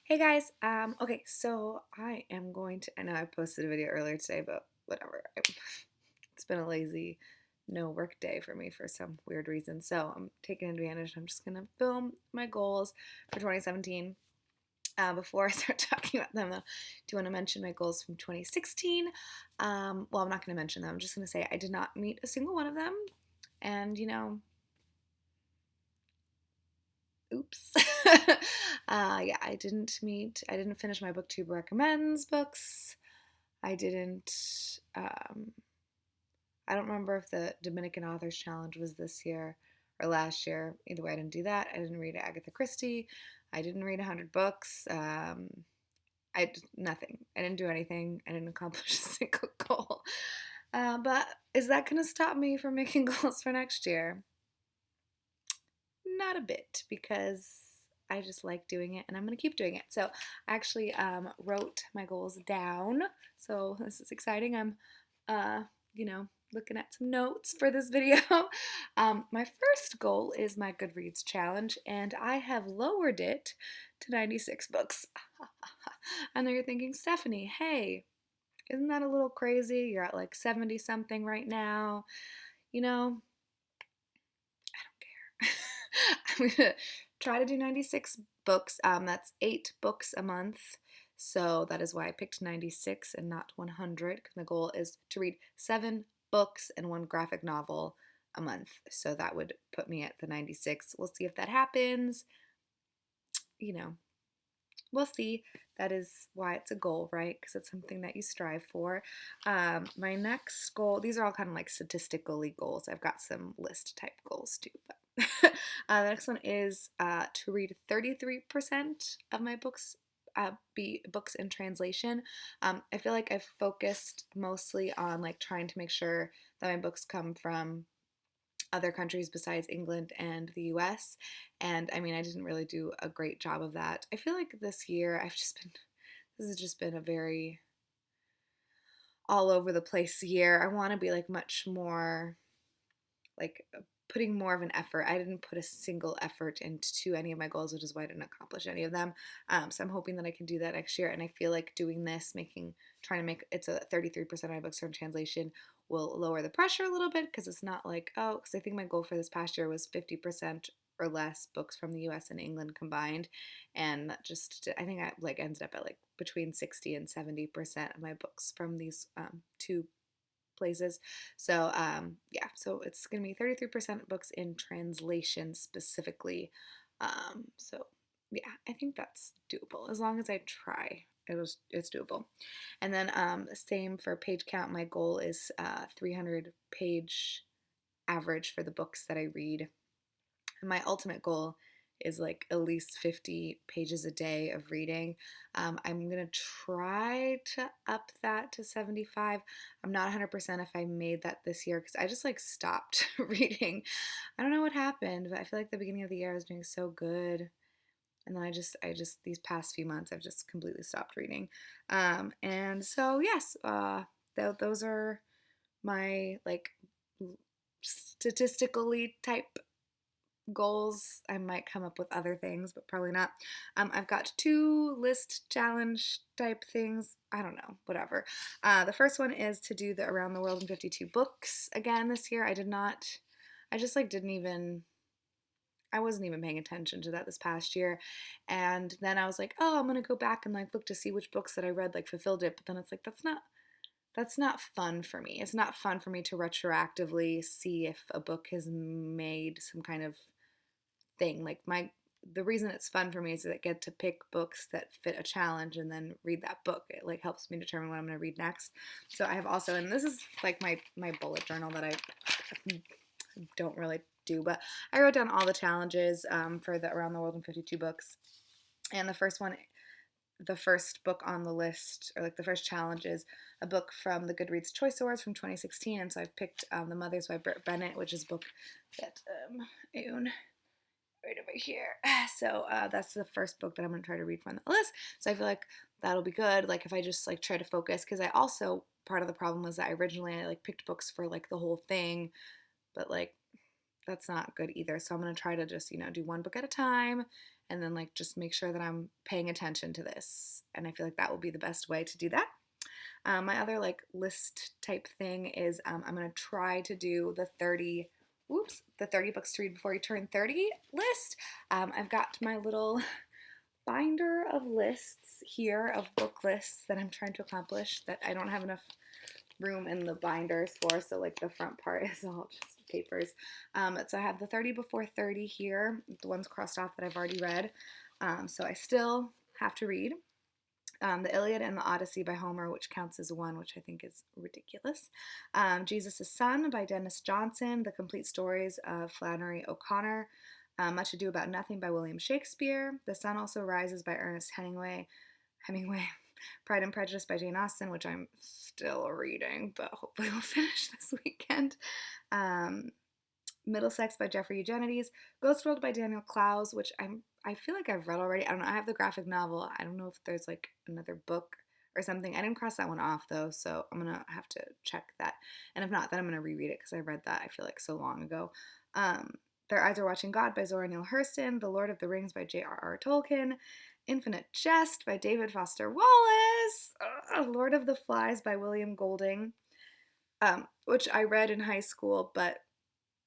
Hey guys, okay, so I am going to, I know I posted a video earlier today, but whatever. It's been a lazy, no work day for me for some weird reason. So I'm taking advantage. I'm just gonna film my goals for 2017. Before I start talking about them, though, do want to mention my goals from 2016. Well, I'm not gonna mention them. I'm just gonna say I did not meet a single one of them, and oops. Yeah, I didn't finish my booktube recommends books. I didn't, I don't remember if the Dominican Authors Challenge was this year or last year. Either way, I didn't do that. I didn't read Agatha Christie. I didn't read 100 books. Nothing. I didn't do anything. I didn't accomplish a single goal. But is that going to stop me from making goals for next year? Not a bit, because I just like doing it and I'm going to keep doing it. So I actually wrote my goals down. So this is exciting. I'm, uh, looking at some notes for this video. My first goal is my Goodreads challenge, and I have lowered it to 96 books. I know you're thinking, Stephanie, hey, isn't that a little crazy? You're at like 70 something right now. You know, I'm gonna try to do 96 books. That's 8 books a month. So that is why I picked 96 and not 100, because my goal is to read 7 books and 1 graphic novel a month. So that would put me at the 96. We'll see if that happens. You know, we'll see. That is why it's a goal, right? Because it's something that you strive for. My next goal, these are all kind of like statistically goals. I've got some list type goals too, but the next one is to read 33% of my books. Be books in translation. I feel like I've focused mostly on like trying to make sure that my books come from other countries besides England and the US. And I mean, I didn't really do a great job of that. I feel like this year this has just been a very all over the place year. I want to be like much more like putting more of an effort. I didn't put a single effort into any of my goals, which is why I didn't accomplish any of them. So I'm hoping that I can do that next year. And I feel like doing this, trying to make it's a 33% of my books are in translation, will lower the pressure a little bit, because it's not like, oh, because I think my goal for this past year was 50% or less books from the US and England combined. And that just, I think I like ended up at like between 60 and 70% of my books from these two places. So yeah, so it's gonna be 33% books in translation specifically. So yeah, I think that's doable as long as I try. It's doable. And then same for page count. My goal is 300 page average for the books that I read. And my ultimate goal is like at least 50 pages a day of reading. I'm gonna try to up that to 75. I'm not 100% if I made that this year, because I just like stopped reading. I don't know what happened, but I feel like the beginning of the year I was doing so good. And then these past few months, I've just completely stopped reading. And so, yes, those are my like statistically type goals. I might come up with other things, but probably not. I've got 2 list challenge type things. I don't know, whatever. The first one is to do the Around the World in 52 books again this year. I just like didn't even, I wasn't even paying attention to that this past year. And then I was like, oh, I'm going to go back and like look to see which books that I read like fulfilled it. But then it's like, that's not fun for me. It's not fun for me to retroactively see if a book has made some kind of thing. Like the reason it's fun for me is that I get to pick books that fit a challenge and then read that book. It like helps me determine what I'm going to read next. So I have also, and this is like my bullet journal that I don't really do, but I wrote down all the challenges for the Around the World in 52 books. And the first book on the list, or like the first challenge, is a book from the Goodreads Choice Awards from 2016. And so I've picked The Mothers by Britt Bennett, which is a book that right over here. So that's the first book that I'm going to try to read from the list. So I feel like that'll be good. Like if I just like try to focus, because I also, part of the problem was that I like picked books for like the whole thing, but like that's not good either. So I'm going to try to just, do one book at a time and then like just make sure that I'm paying attention to this. And I feel like that will be the best way to do that. My other like list type thing is I'm gonna try to do the 30 books to read before you turn 30 list. I've got my little binder of lists here of book lists that I'm trying to accomplish that I don't have enough room in the binders for, so like the front part is all just papers. So I have the 30 before 30 here, the ones crossed off that I've already read. So I still have to read the Iliad and the Odyssey by Homer, which counts as one, which I think is ridiculous. Jesus' Son by Dennis Johnson, The Complete Stories of Flannery O'Connor, Much Ado About Nothing by William Shakespeare, The Sun Also Rises by Ernest Hemingway, Pride and Prejudice by Jane Austen, which I'm still reading, but hopefully we'll finish this weekend. Middlesex by Jeffrey Eugenides, Ghost World by Daniel Clowes, which I feel like I've read already. I don't know. I have the graphic novel. I don't know if there's like another book or something. I didn't cross that one off though, so I'm gonna have to check that. And if not, then I'm gonna reread it because I read that I feel like so long ago. Their Eyes Are Watching God by Zora Neale Hurston, The Lord of the Rings by J.R.R. Tolkien, Infinite Jest by David Foster Wallace, Lord of the Flies by William Golding, which I read in high school, but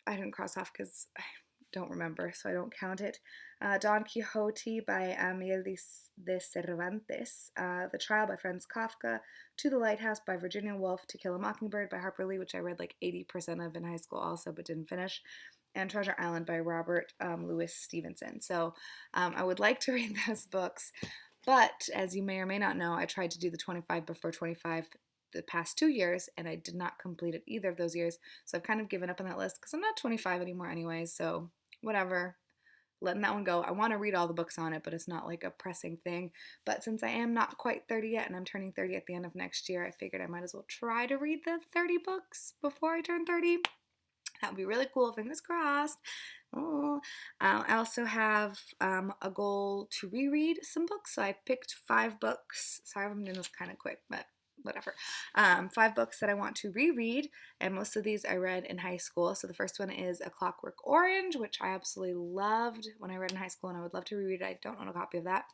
I didn't cross off because I don't remember, so I don't count it. Don Quixote by Miguel de Cervantes, The Trial by Franz Kafka, To the Lighthouse by Virginia Woolf, To Kill a Mockingbird by Harper Lee, which I read like 80% of in high school also, but didn't finish, and Treasure Island by Robert Louis Stevenson. So I would like to read those books, but as you may or may not know, I tried to do the 25 before 25 the past 2 years, and I did not complete it either of those years, so I've kind of given up on that list because I'm not 25 anymore anyway, so whatever, letting that one go. I want to read all the books on it, but it's not like a pressing thing. But since I am not quite 30 yet, and I'm turning 30 at the end of next year, I figured I might as well try to read the 30 books before I turn 30. That would be really cool, fingers crossed. Oh. I also have a goal to reread some books, so I picked 5 books. Sorry if I'm doing this kind of quick, but whatever. 5 books that I want to reread, and most of these I read in high school. So the first one is A Clockwork Orange, which I absolutely loved when I read in high school, and I would love to reread it. I don't own a copy of that.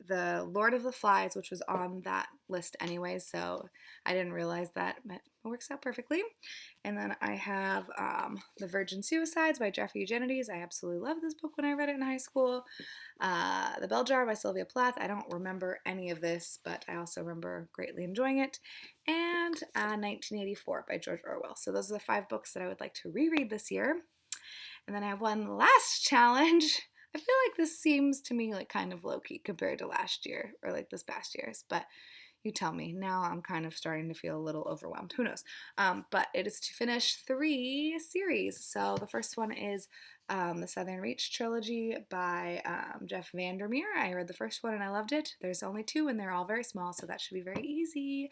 The Lord of the Flies, which was on that list anyway, so I didn't realize that, but it works out perfectly. And then I have The Virgin Suicides by Jeffrey Eugenides. I absolutely loved this book when I read it in high school. The Bell Jar by Sylvia Plath. I don't remember any of this, but I also remember greatly enjoying it. And 1984 by George Orwell. So those are the 5 books that I would like to reread this year. And then I have one last challenge. I feel like this seems to me like kind of low-key compared to last year, or like this past year's, but you tell me. Now I'm kind of starting to feel a little overwhelmed. Who knows? But it is to finish 3 series. So the first one is the Southern Reach trilogy by Jeff Vandermeer. I read the first one and I loved it. There's only 2 and they're all very small, so that should be very easy.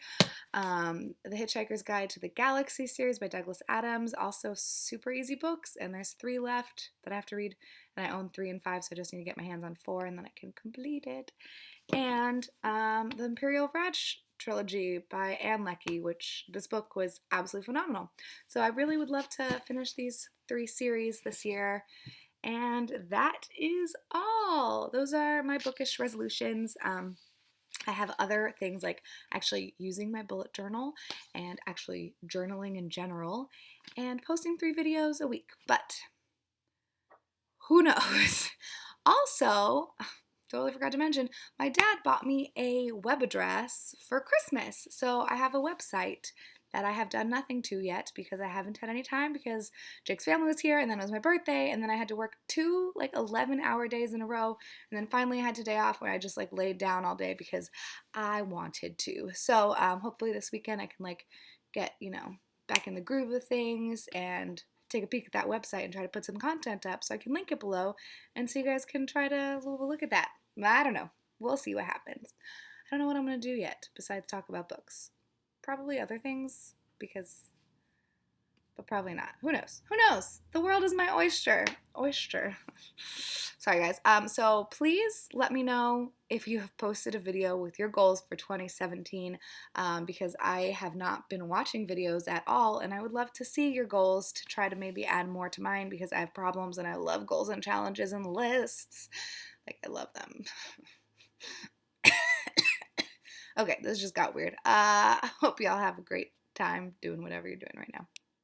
The Hitchhiker's Guide to the Galaxy series by Douglas Adams. Also super easy books, and there's 3 left that I have to read, and I own 3 and 5, so I just need to get my hands on 4 and then I can complete it. And the Imperial Raj trilogy by Ann Leckie, which this book was absolutely phenomenal. So I really would love to finish these 3 series this year. And that is all. Those are my bookish resolutions. I have other things like actually using my bullet journal and actually journaling in general and posting 3 videos a week. But who knows? Also, totally forgot to mention, my dad bought me a web address for Christmas. So I have a website that I have done nothing to yet because I haven't had any time because Jake's family was here and then it was my birthday and then I had to work 2 like 11-hour days in a row, and then finally I had a day off where I just like laid down all day because I wanted to. So hopefully this weekend I can like get, back in the groove of things and take a peek at that website and try to put some content up, so I can link it below and so you guys can try to look at that. I don't know. We'll see what happens. I don't know what I'm going to do yet besides talk about books. Probably other things because but probably not. Who knows? Who knows? The world is my oyster. Oyster. Sorry, guys. So please let me know if you have posted a video with your goals for 2017, because I have not been watching videos at all, and I would love to see your goals to try to maybe add more to mine because I have problems and I love goals and challenges and lists. Like, I love them. Okay, this just got weird. I hope y'all have a great time doing whatever you're doing right now.